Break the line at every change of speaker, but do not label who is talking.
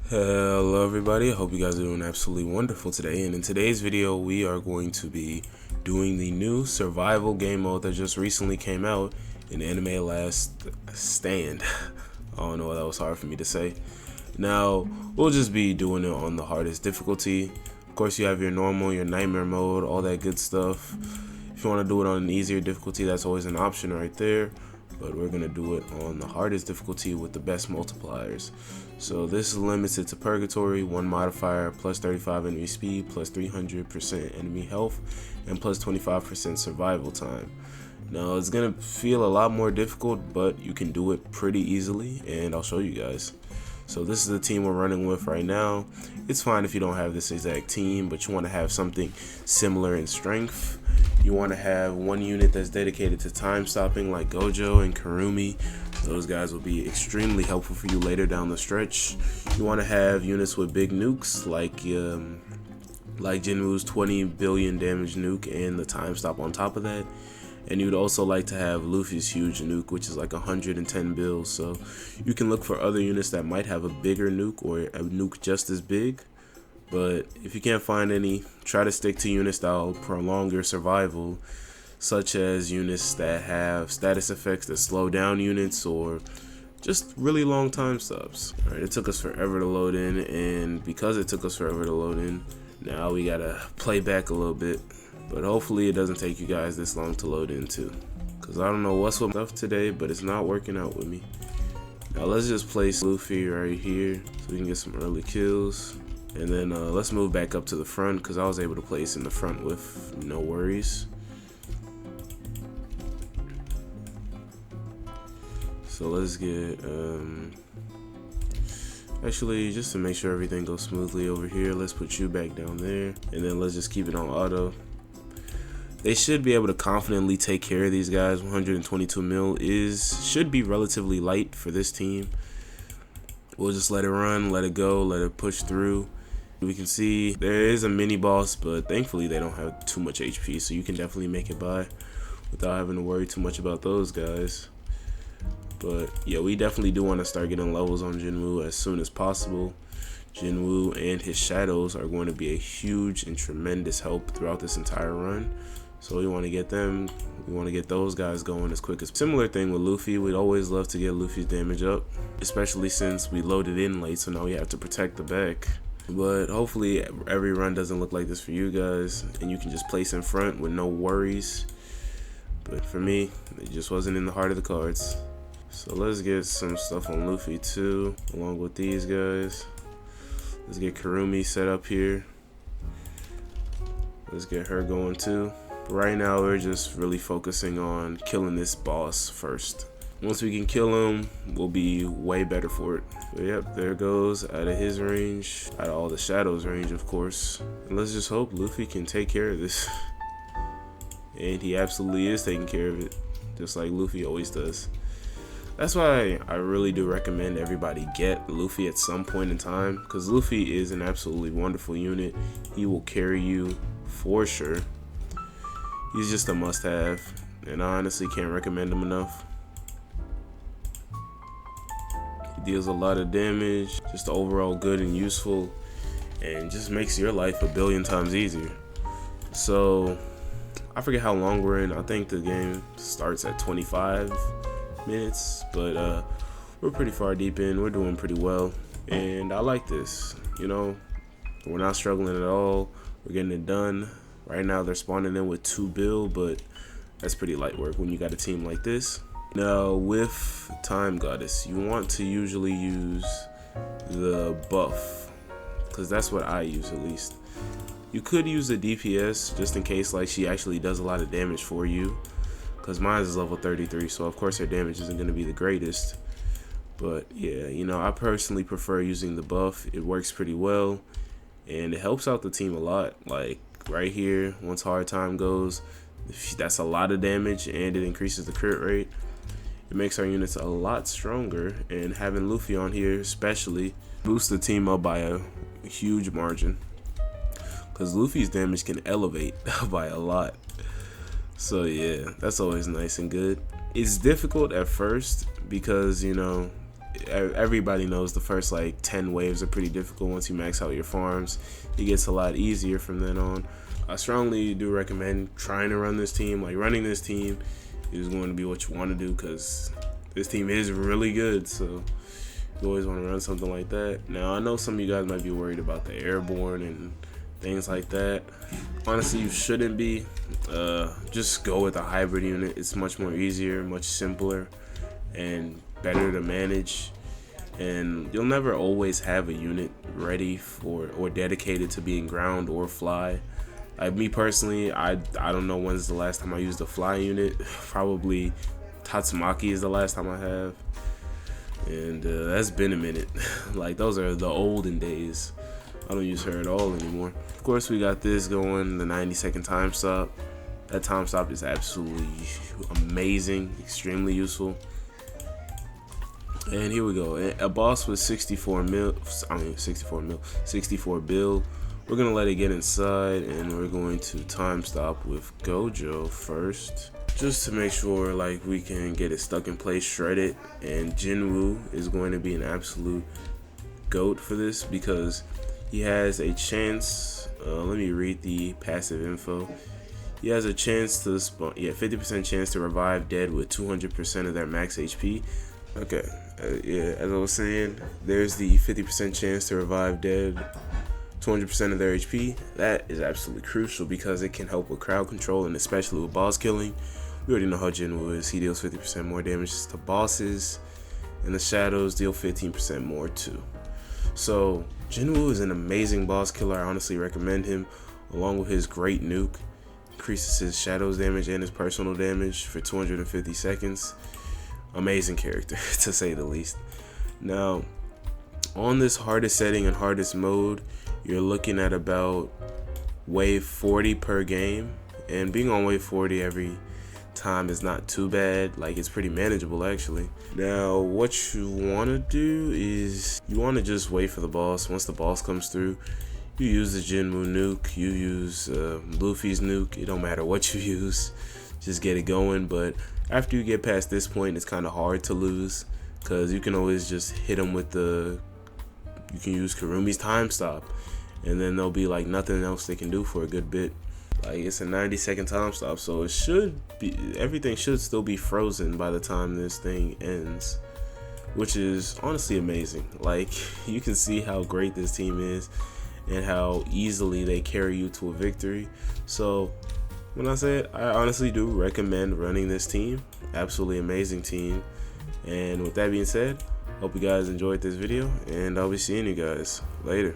Hello everybody, I hope you guys are doing absolutely wonderful today, and in today's video we are going to be doing the new survival game mode that just recently came out in Anime Last Stand. I don't know, that was hard for me to say. Now, we'll just be doing it on the hardest difficulty. Of course you have your normal, your nightmare mode, all that good stuff. If you want to do it on an easier difficulty, that's always an option right there. But we're gonna do it on the hardest difficulty with the best multipliers. So this is limited to Purgatory, 1 modifier, plus 35 enemy speed, plus 300% enemy health, and plus 25% survival time. Now it's gonna feel a lot more difficult, but you can do it pretty easily, and I'll show you guys. So this is the team we're running with right now. It's fine if you don't have this exact team, but you want to have something similar in strength. You want to have one unit that's dedicated to time stopping like Gojo and Kurumi. Those guys will be extremely helpful for you later down the stretch. You want to have units with big nukes like Jinwoo's 20 billion damage nuke and the time stop on top of that. And you'd also like to have Luffy's huge nuke, which is like 110 bills. So you can look for other units that might have a bigger nuke or a nuke just as big. But if you can't find any, try to stick to units that will prolong your survival, such as units that have status effects that slow down units or just really long time stops. Alright, it took us forever to load in, and because it took us forever to load in, now we gotta play back a little bit. But hopefully it doesn't take you guys this long to load into, because I don't know what's with stuff today, but it's not working out with me. Now let's just place Luffy right here so we can get some early kills. And then let's move back up to the front, because I was able to place in the front with no worries. So let's get, actually, just to make sure everything goes smoothly over here, let's put you back down there. And then let's just keep it on auto. They should be able to confidently take care of these guys. 122 mil should be relatively light for this team. We'll just let it run, let it go, let it push through. We can see there is a mini boss, but thankfully they don't have too much HP, so you can definitely make it by without having to worry too much about those guys. But yeah, we definitely do want to start getting levels on Jinwoo as soon as possible. Jinwoo and his shadows are going to be a huge and tremendous help throughout this entire run. So we want to get them, we want to get those guys going as quick as. Similar thing with Luffy, we'd always love to get Luffy's damage up, especially since we loaded in late, so now we have to protect the back. But hopefully every run doesn't look like this for you guys, and you can just place in front with no worries. But for me, it just wasn't in the heart of the cards. So let's get some stuff on Luffy too, along with these guys. Let's get Kurumi set up here. Let's get her going too. But right now we're just really focusing on killing this boss first. Once we can kill him, we'll be way better for it. But yep, there goes out of his range, out of all the shadows range, of course. And let's just hope Luffy can take care of this. And he absolutely is taking care of it, just like Luffy always does. That's why I really do recommend everybody get Luffy at some point in time, because Luffy is an absolutely wonderful unit. He will carry you for sure. He's just a must-have, and I honestly can't recommend him enough. He deals a lot of damage, just overall good and useful, and just makes your life a billion times easier. So I forget how long we're in. I think the game starts at 25 minutes, but we're pretty far deep in. We're doing pretty well, and I like this. You know, we're not struggling at all. We're getting it done. Right now they're spawning in with 2 bill, but that's pretty light work when you got a team like this. Now with Time Goddess, you want to usually use the buff, because that's what I use at least. You could use the DPS just in case like she actually does a lot of damage for you, because mine is level 33, so of course her damage isn't going to be the greatest. But yeah, you know, I personally prefer using the buff. It works pretty well, and it helps out the team a lot. Like right here, once hard time goes, that's a lot of damage, and it increases the crit rate. It makes our units a lot stronger, and having Luffy on here especially boosts the team up by a huge margin, because Luffy's damage can elevate by a lot. So yeah, that's always nice and good. It's difficult at first because, you know, everybody knows the first like 10 waves are pretty difficult. Once you max out your farms, it gets a lot easier from then on. I strongly do recommend trying to run this team. Like, running this team is going to be what you want to do, because this team is really good, so you always want to run something like that. Now, I know some of you guys might be worried about the airborne and things like that. Honestly, you shouldn't be. Just go with a hybrid unit. It's much more easier, much simpler, and better to manage. And you'll never always have a unit ready for or dedicated to being ground or fly. Like me personally, I don't know when's the last time I used a fly unit. Probably Tatsumaki is the last time I have, and that's been a minute. Like, those are the olden days. I don't use her at all anymore. Of course, we got this going, the 90-second time stop. That time stop is absolutely amazing, extremely useful. And here we go. A boss with 64 bill. We're gonna let it get inside, and we're going to time stop with Gojo first, just to make sure like we can get it stuck in place, shred it. And Jinwoo is going to be an absolute goat for this, because he has a chance. Let me read the passive info. He has a chance to spawn, 50% chance to revive dead with 200% of their max HP. Okay, as I was saying, there's the 50% chance to revive dead, 200% of their HP. That is absolutely crucial, because it can help with crowd control, and especially with boss killing. We already know how Jinwoo is. He deals 50% more damage to bosses, and the shadows deal 15% more too. So Jinwoo is an amazing boss killer. I honestly recommend him, along with his great nuke. Increases his shadows damage and his personal damage for 250 seconds. Amazing character, to say the least. Now, on this hardest setting and hardest mode, you're looking at about wave 40 per game, and being on wave 40 every time is not too bad. Like, it's pretty manageable actually. Now, what you want to do is you want to just wait for the boss. Once the boss comes through, you use the Jinwoo nuke, you use Luffy's nuke. It don't matter what you use, just get it going. But after you get past this point, it's kind of hard to lose, because you can always just hit them with you can use Karumi's time stop, and then there'll be like nothing else they can do for a good bit. Like, it's a 90-second time stop, so it should be, everything should still be frozen by the time this thing ends, which is honestly amazing. Like, you can see how great this team is and how easily they carry you to a victory. So when I say it, I honestly do recommend running this team. Absolutely amazing team. And with that being said, hope you guys enjoyed this video, and I'll be seeing you guys later.